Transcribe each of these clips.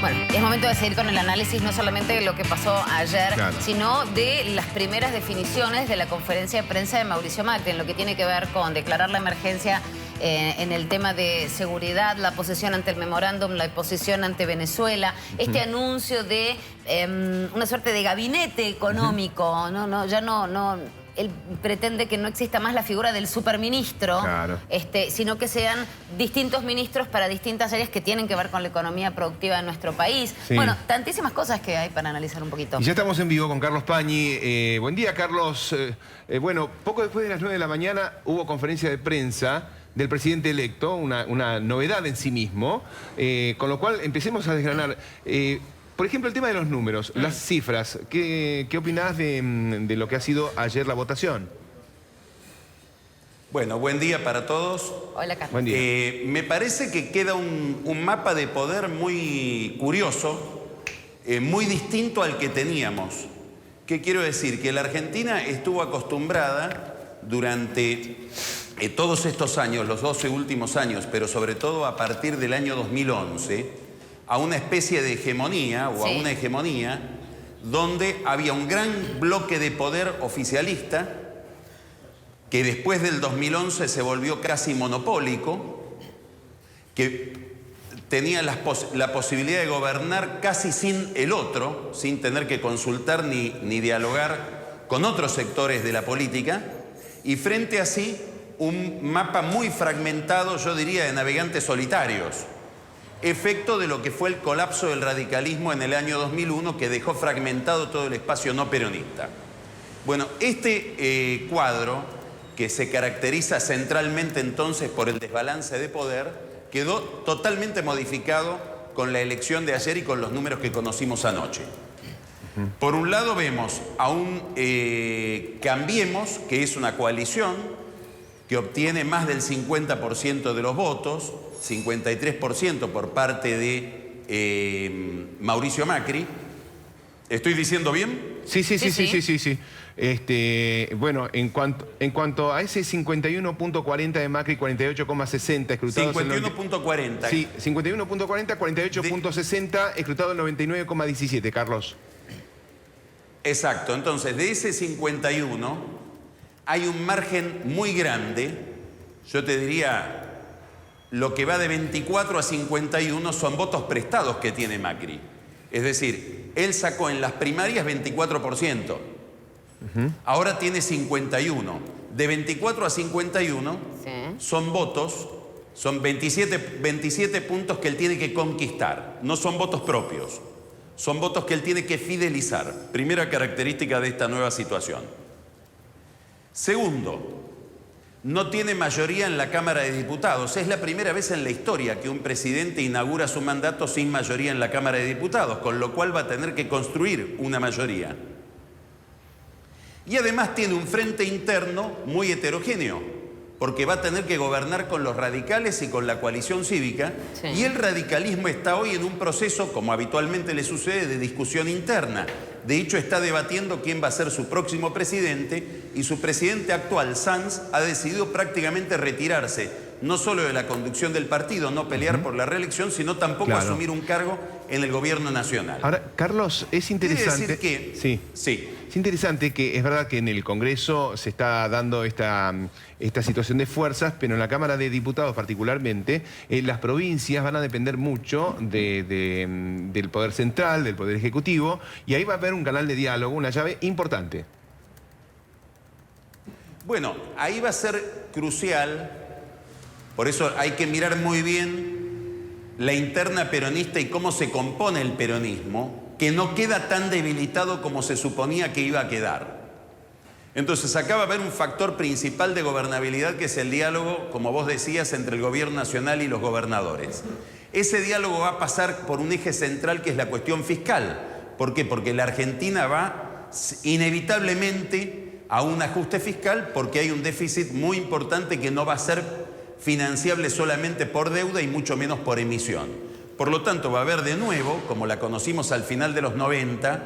Bueno, es momento de seguir con el análisis no solamente de lo que pasó ayer, sino de las primeras definiciones de la conferencia de prensa de Mauricio Macri, en lo que tiene que ver con declarar la emergencia en el tema de seguridad, la posición ante el memorándum, la posición ante Venezuela, este anuncio de una suerte de gabinete económico, él pretende que no exista más la figura del superministro, sino que sean distintos ministros para distintas áreas que tienen que ver con la economía productiva de nuestro país. Sí. Bueno, tantísimas cosas que hay para analizar un poquito. Y ya estamos en vivo con Carlos Pañi. Buen día, Carlos. Bueno, poco después de las 9 de la mañana hubo conferencia de prensa del presidente electo, una novedad en sí mismo, con lo cual empecemos a desgranar. Por ejemplo, el tema de los números, las cifras. ¿Qué opinás de lo que ha sido ayer la votación? Bueno, buen día para todos. Hola, Carlos. Buen día. Me parece que queda un mapa de poder muy curioso, muy distinto al que teníamos. ¿Qué quiero decir? Que la Argentina estuvo acostumbrada durante todos estos años, los 12 últimos años, pero sobre todo a partir del año 2011, a una especie de hegemonía o a una hegemonía donde había un gran bloque de poder oficialista que después del 2011 se volvió casi monopólico, que tenía la posibilidad de gobernar casi sin el otro, sin tener que consultar ni dialogar con otros sectores de la política, y frente a sí un mapa muy fragmentado, yo diría, de navegantes solitarios. Efecto de lo que fue el colapso del radicalismo en el año 2001, que dejó fragmentado todo el espacio no peronista. Bueno, este cuadro, que se caracteriza centralmente entonces por el desbalance de poder, quedó totalmente modificado con la elección de ayer y con los números que conocimos anoche. Por un lado vemos a un Cambiemos, que es una coalición que obtiene más del 50% de los votos, 53% por parte de Mauricio Macri. ¿Estoy diciendo bien? Sí. Bueno, en cuanto a ese 51.40 de Macri, 48.60 escrutados... 51.40. Sí, 51.40, 48.60 escrutado el 99.17, Carlos. Exacto. Entonces, de ese 51 hay un margen muy grande, yo te diría... Lo que va de 24 a 51 son votos prestados que tiene Macri. Es decir, él sacó en las primarias 24%. Ahora tiene 51. De 24 a 51 son votos, son 27 puntos que él tiene que conquistar. No son votos propios. Son votos que él tiene que fidelizar. Primera característica de esta nueva situación. Segundo, no tiene mayoría en la Cámara de Diputados. Es la primera vez en la historia que un presidente inaugura su mandato sin mayoría en la Cámara de Diputados, con lo cual va a tener que construir una mayoría. Y además tiene un frente interno muy heterogéneo, porque va a tener que gobernar con los radicales y con la coalición cívica, y el radicalismo está hoy en un proceso, como habitualmente le sucede, de discusión interna. De hecho, está debatiendo quién va a ser su próximo presidente, y su presidente actual, Sanz, ha decidido prácticamente retirarse, no solo de la conducción del partido, no pelear por la reelección, sino tampoco asumir un cargo en el gobierno nacional. Ahora, Carlos, es interesante... Quiere decir que... Es interesante que es verdad que en el Congreso se está dando esta situación de fuerzas, pero en la Cámara de Diputados particularmente, las provincias van a depender mucho del Poder Central, del Poder Ejecutivo, y ahí va a haber un canal de diálogo, una llave importante. Bueno, ahí va a ser crucial, por eso hay que mirar muy bien la interna peronista y cómo se compone el peronismo, que no queda tan debilitado como se suponía que iba a quedar. Entonces, acá va a haber un factor principal de gobernabilidad, que es el diálogo, como vos decías, entre el gobierno nacional y los gobernadores. Ese diálogo va a pasar por un eje central, que es la cuestión fiscal. ¿Por qué? Porque la Argentina va inevitablemente a un ajuste fiscal, porque hay un déficit muy importante que no va a ser financiable solamente por deuda y mucho menos por emisión. Por lo tanto, va a haber de nuevo, como la conocimos al final de los 90,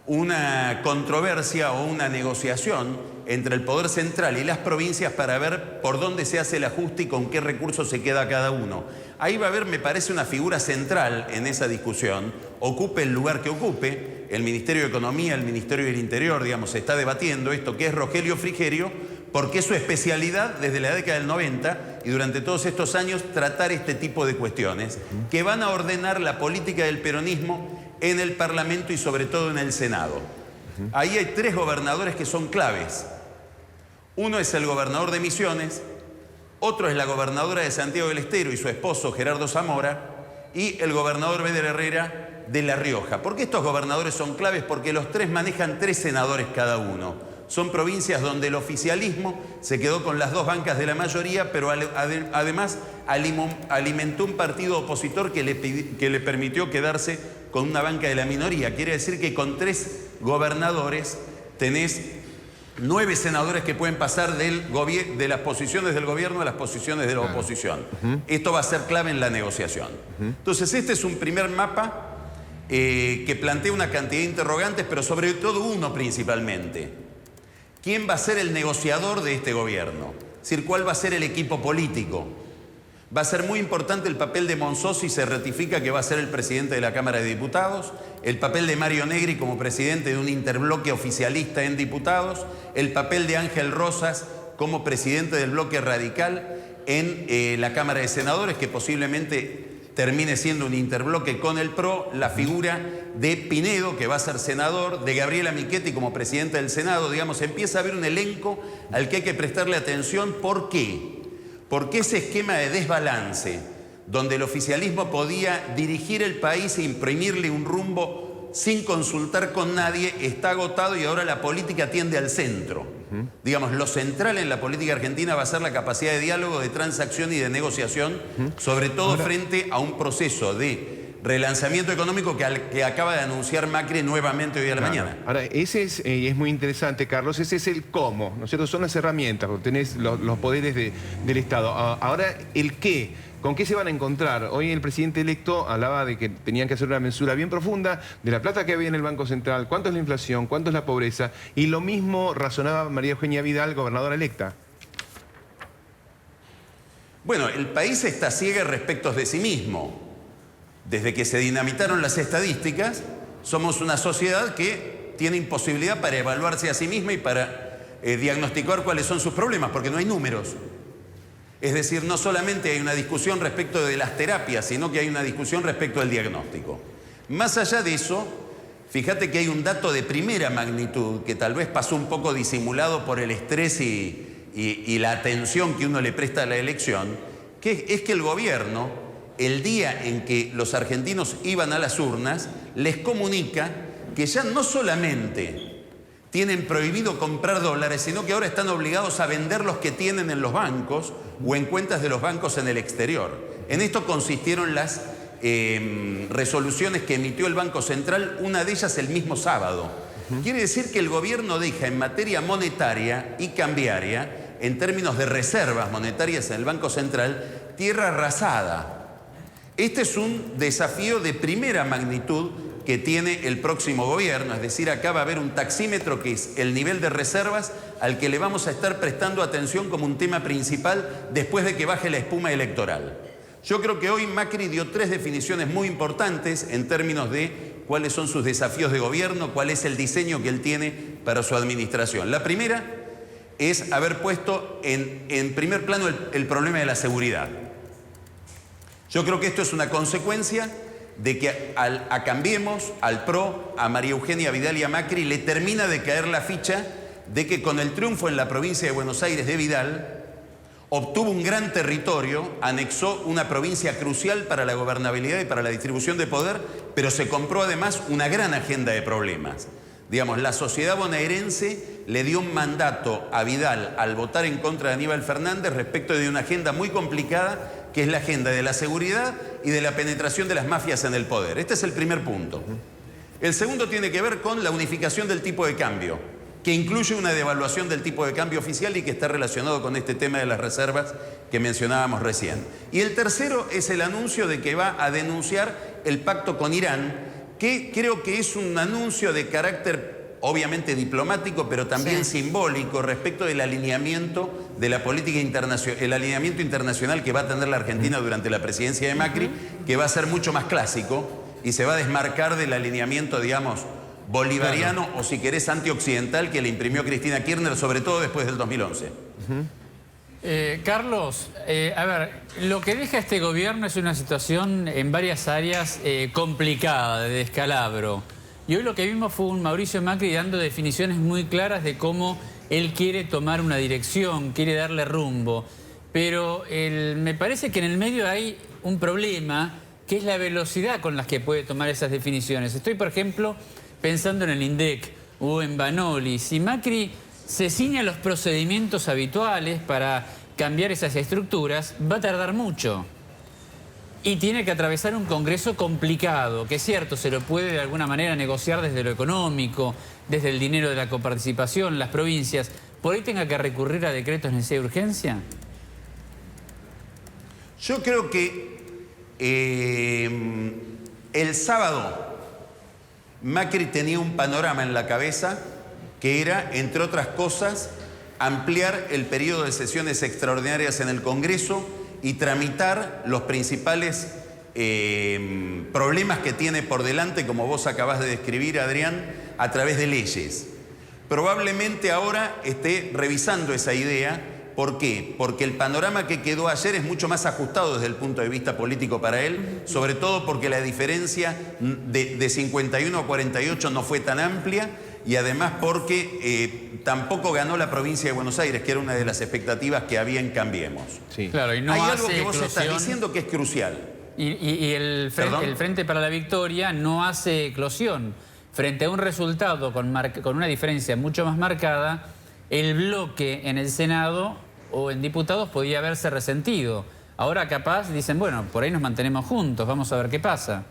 una controversia o una negociación entre el Poder Central y las provincias para ver por dónde se hace el ajuste y con qué recursos se queda cada uno. Ahí va a haber, me parece, una figura central en esa discusión, ocupe el lugar que ocupe, el Ministerio de Economía, el Ministerio del Interior, digamos, se está debatiendo esto, que es Rogelio Frigerio, porque es su especialidad desde la década del 90 y durante todos estos años tratar este tipo de cuestiones que van a ordenar la política del peronismo en el Parlamento y sobre todo en el Senado. Ahí hay 3 gobernadores que son claves. Uno es el gobernador de Misiones, otro es la gobernadora de Santiago del Estero y su esposo Gerardo Zamora, y el gobernador Beder Herrera de La Rioja. ¿Por qué estos gobernadores son claves? Porque los 3 manejan 3 senadores cada uno. Son provincias donde el oficialismo se quedó con las 2 bancas de la mayoría, pero además alimentó un partido opositor que le permitió quedarse con una banca de la minoría. Quiere decir que con 3 gobernadores tenés 9 senadores que pueden pasar de las posiciones del gobierno a las posiciones de la oposición. Esto va a ser clave en la negociación. Entonces, este es un primer mapa que plantea una cantidad de interrogantes, pero sobre todo uno principalmente. ¿Quién va a ser el negociador de este gobierno? Es decir, ¿cuál va a ser el equipo político? Va a ser muy importante el papel de Monzó si se ratifica que va a ser el presidente de la Cámara de Diputados, el papel de Mario Negri como presidente de un interbloque oficialista en diputados, el papel de Ángel Rosas como presidente del bloque radical en la Cámara de Senadores, que posiblemente termine siendo un interbloque con el PRO, la figura de Pinedo, que va a ser senador, de Gabriela Michetti como presidenta del Senado. Digamos, empieza a haber un elenco al que hay que prestarle atención. ¿Por qué? Porque ese esquema de desbalance, donde el oficialismo podía dirigir el país e imprimirle un rumbo sin consultar con nadie, está agotado y ahora la política tiende al centro. Digamos, lo central en la política argentina va a ser la capacidad de diálogo, de transacción y de negociación, sobre todo frente a un proceso de relanzamiento económico que acaba de anunciar Macri nuevamente hoy a la mañana. Ahora, ese es muy interesante, Carlos, ese es el cómo, ¿no es cierto? Son las herramientas, tenés los poderes del Estado. Ahora, el qué. ¿Con qué se van a encontrar? Hoy el presidente electo hablaba de que tenían que hacer una mensura bien profunda de la plata que había en el Banco Central, cuánto es la inflación, cuánto es la pobreza, y lo mismo razonaba María Eugenia Vidal, gobernadora electa. Bueno, el país está ciego respecto de sí mismo. Desde que se dinamitaron las estadísticas, somos una sociedad que tiene imposibilidad para evaluarse a sí misma y para diagnosticar cuáles son sus problemas, porque no hay números. Es decir, no solamente hay una discusión respecto de las terapias, sino que hay una discusión respecto del diagnóstico. Más allá de eso, fíjate que hay un dato de primera magnitud que tal vez pasó un poco disimulado por el estrés y la atención que uno le presta a la elección, que es que el gobierno, el día en que los argentinos iban a las urnas, les comunica que ya no solamente tienen prohibido comprar dólares, sino que ahora están obligados a vender los que tienen en los bancos o en cuentas de los bancos en el exterior. En esto consistieron las resoluciones que emitió el Banco Central, una de ellas el mismo sábado. Quiere decir que el gobierno deja en materia monetaria y cambiaria, en términos de reservas monetarias en el Banco Central, tierra arrasada. Este es un desafío de primera magnitud que tiene el próximo gobierno, es decir, acá va a haber un taxímetro que es el nivel de reservas al que le vamos a estar prestando atención como un tema principal después de que baje la espuma electoral. Yo creo que hoy Macri dio 3 definiciones muy importantes en términos de cuáles son sus desafíos de gobierno, cuál es el diseño que él tiene para su administración. La primera es haber puesto en primer plano el problema de la seguridad. Yo creo que esto es una consecuencia de que a Cambiemos, al PRO, a María Eugenia Vidal y a Macri le termina de caer la ficha de que con el triunfo en la provincia de Buenos Aires de Vidal obtuvo un gran territorio, anexó una provincia crucial para la gobernabilidad y para la distribución de poder, pero se compró además una gran agenda de problemas. Digamos, la sociedad bonaerense le dio un mandato a Vidal al votar en contra de Aníbal Fernández respecto de una agenda muy complicada, que es la agenda de la seguridad y de la penetración de las mafias en el poder. Este es el primer punto. El segundo tiene que ver con la unificación del tipo de cambio, que incluye una devaluación del tipo de cambio oficial y que está relacionado con este tema de las reservas que mencionábamos recién. Y el tercero es el anuncio de que va a denunciar el pacto con Irán, que creo que es un anuncio de carácter obviamente diplomático, pero también simbólico respecto del alineamiento de la política internacional, el alineamiento internacional que va a tener la Argentina durante la presidencia de Macri, que va a ser mucho más clásico y se va a desmarcar del alineamiento, digamos, bolivariano o, si querés, antioccidental que le imprimió Cristina Kirchner, sobre todo después del 2011. Carlos, a ver, lo que deja este gobierno es una situación en varias áreas complicada, de descalabro. Y hoy lo que vimos fue un Mauricio Macri dando definiciones muy claras de cómo él quiere tomar una dirección, quiere darle rumbo. Pero me parece que en el medio hay un problema, que es la velocidad con la que puede tomar esas definiciones. Estoy, por ejemplo, pensando en el INDEC o en Banoli. Si Macri se ciña a los procedimientos habituales para cambiar esas estructuras, va a tardar mucho. Y tiene que atravesar un Congreso complicado, que es cierto, se lo puede de alguna manera negociar desde lo económico, desde el dinero de la coparticipación, las provincias. ¿Por ahí tenga que recurrir a decretos de necesidad de urgencia? Yo creo que el sábado Macri tenía un panorama en la cabeza que era, entre otras cosas, ampliar el periodo de sesiones extraordinarias en el Congreso y tramitar los principales problemas que tiene por delante, como vos acabás de describir, Adrián, a través de leyes. Probablemente ahora esté revisando esa idea. ¿Por qué? Porque el panorama que quedó ayer es mucho más ajustado desde el punto de vista político para él, sobre todo porque la diferencia de 51 a 48 no fue tan amplia, y además porque tampoco ganó la provincia de Buenos Aires, que era una de las expectativas que había en Cambiemos. Sí. Claro, y no hay hace algo que vos eclosión. estás diciendo que es crucial. Y el Frente para la Victoria no hace eclosión. Frente a un resultado con una diferencia mucho más marcada, el bloque en el Senado o en diputados podía haberse resentido. Ahora capaz dicen, bueno, por ahí nos mantenemos juntos, vamos a ver qué pasa.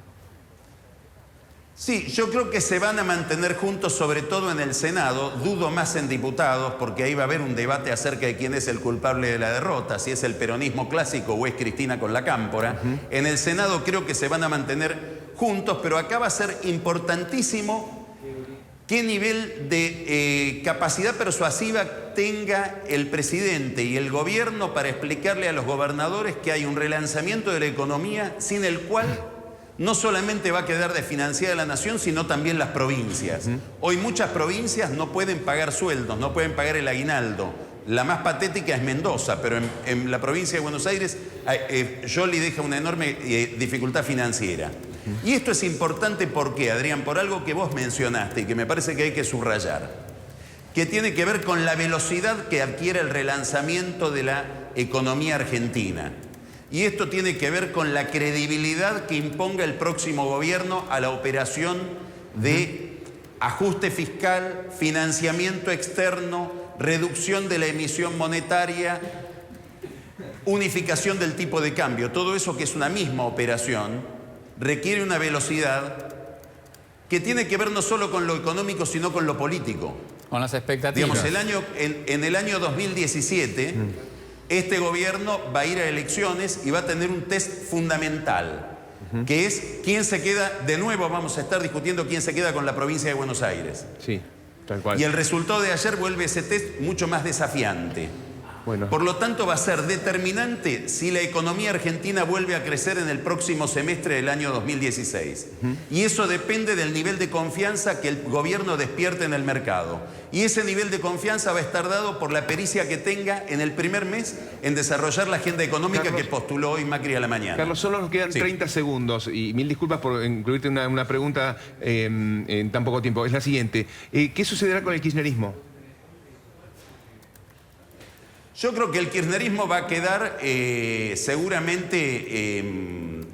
Sí, yo creo que se van a mantener juntos, sobre todo en el Senado. Dudo más en diputados, porque ahí va a haber un debate acerca de quién es el culpable de la derrota, si es el peronismo clásico o es Cristina con la Cámpora. En el Senado creo que se van a mantener juntos, pero acá va a ser importantísimo qué nivel de capacidad persuasiva tenga el presidente y el gobierno para explicarle a los gobernadores que hay un relanzamiento de la economía sin el cual no solamente va a quedar desfinanciada la nación, sino también las provincias. Hoy muchas provincias no pueden pagar sueldos, no pueden pagar el aguinaldo. La más patética es Mendoza, pero en la provincia de Buenos Aires Scioli deja una enorme dificultad financiera. Y esto es importante, ¿por qué, Adrián? Por algo que vos mencionaste y que me parece que hay que subrayar, que tiene que ver con la velocidad que adquiere el relanzamiento de la economía argentina. Y esto tiene que ver con la credibilidad que imponga el próximo gobierno a la operación de ajuste fiscal, financiamiento externo, reducción de la emisión monetaria, unificación del tipo de cambio. Todo eso, que es una misma operación, requiere una velocidad que tiene que ver no solo con lo económico, sino con lo político. Con las expectativas. Digamos, en el año 2017... este gobierno va a ir a elecciones y va a tener un test fundamental, que es quién se queda, de nuevo vamos a estar discutiendo quién se queda con la provincia de Buenos Aires. Sí, tal cual. Y el resultado de ayer vuelve ese test mucho más desafiante. Bueno. Por lo tanto, va a ser determinante si la economía argentina vuelve a crecer en el próximo semestre del año 2016. Y eso depende del nivel de confianza que el gobierno despierte en el mercado. Y ese nivel de confianza va a estar dado por la pericia que tenga en el primer mes en desarrollar la agenda económica que postuló hoy Macri a la mañana. Carlos, solo nos quedan 30 segundos y mil disculpas por incluirte una pregunta en tan poco tiempo. Es la siguiente. ¿Qué sucederá con el kirchnerismo? Yo creo que el kirchnerismo va a quedar seguramente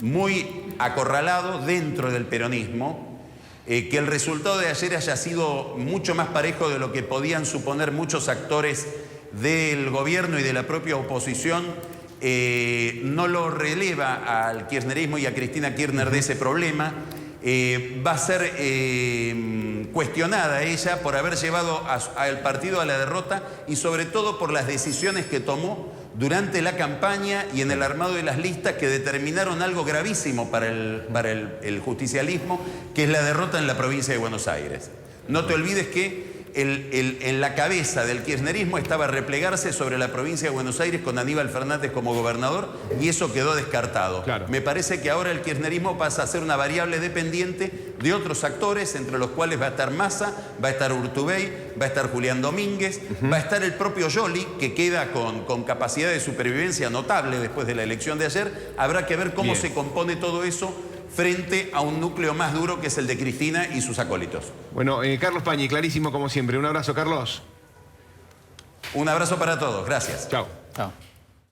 muy acorralado dentro del peronismo, que el resultado de ayer haya sido mucho más parejo de lo que podían suponer muchos actores del gobierno y de la propia oposición, no lo releva al kirchnerismo y a Cristina Kirchner de ese problema. Va a ser cuestionada ella por haber llevado al partido a la derrota y sobre todo por las decisiones que tomó durante la campaña y en el armado de las listas que determinaron algo gravísimo para el justicialismo, que es la derrota en la provincia de Buenos Aires. No te olvides que en la cabeza del kirchnerismo estaba replegarse sobre la provincia de Buenos Aires con Aníbal Fernández como gobernador, y eso quedó descartado. Claro. Me parece que ahora el kirchnerismo pasa a ser una variable dependiente de otros actores, entre los cuales va a estar Massa, va a estar Urtubey, va a estar Julián Domínguez, va a estar el propio Scioli, que queda con capacidad de supervivencia notable después de la elección de ayer. Habrá que ver cómo se compone todo eso frente a un núcleo más duro que es el de Cristina y sus acólitos. Bueno, Carlos Pañi, clarísimo como siempre. Un abrazo, Carlos. Un abrazo para todos. Gracias. Chao. Chao.